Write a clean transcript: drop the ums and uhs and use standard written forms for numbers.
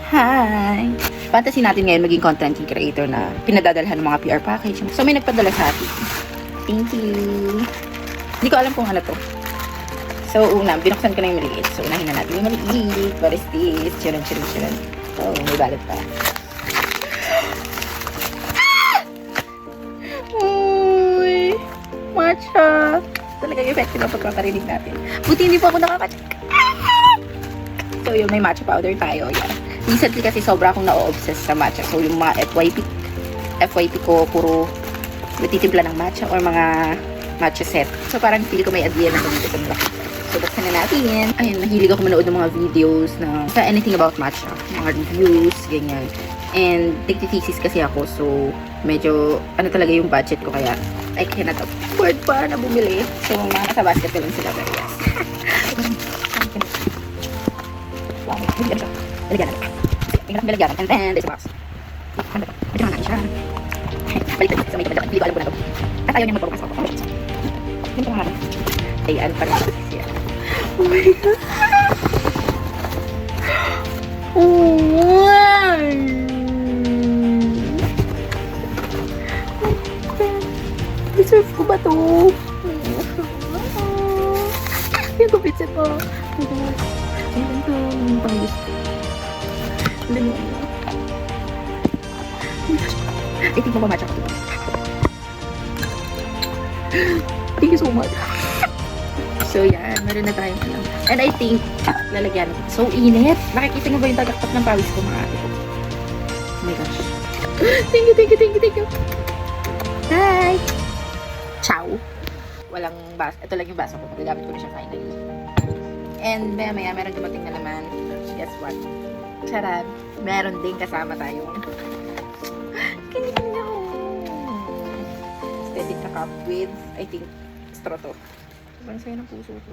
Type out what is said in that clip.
Hi! Fantasy natin ngayon maging content creator na pinadadalhan ng mga PR package. So, may nagpadala sa atin. Thank you! Hindi ko alam kung ano to. So, una, binuksan ko na yung maliit. So, unahin na natin yung maliit. What is this? Chiran. Oh, may balot pa. Uy! Matcha! Talaga yung effective ang pagkakarinig natin. Buti hindi po ako nakamatcha. So, yun, may matcha powder tayo. Yan. Recently kasi sobra akong na-obsess sa matcha. So, yung mga FYP ko, puro natitimpla ng matcha or mga matcha set. So, parang feel ko may idea na dito sa mga. So, buksan na natin. Ayun, nahilig ako manood ng mga videos na sa anything about matcha. Mga reviews, ganyan. And, nagtithesis kasi ako. So, medyo, ano talaga yung budget ko. Kaya, I cannot afford pa na bumili. So, mga nasa basket ko lang sila. Pero yes. Wow, nilagyan na. Tingnan ang nilagyan. And then, there's a box. Medyo mga siya. Balik na sa may kapatid. Hindi ko alam ko na to. At ayaw niya magpabukas ako. Yung pangalan. Ayan, parang siya. Oh my God. Oh, deserve ko ba to? Yung kupitsa ko. Ayan to. Yung pangis ko. Alam mo ano? I think mapamatcha ko diba? Thank you so much. So yan, meron na tayong alam. And I think, lalagyan. So init. Nakikita nyo ba yung tagaktak ng pawis ko mga ate ko? Oh my gosh. Thank you. Hi! Ciao! Walang baso. Ito lang yung baso ko. Magagamit ko na siya finally. And maya meron dumating na naman. Guess what? Charot. Meron din kasama tayo. Kinikilig ako. Aesthetic na cup with, I think, straw to. Sobrang sayo ng puso ko.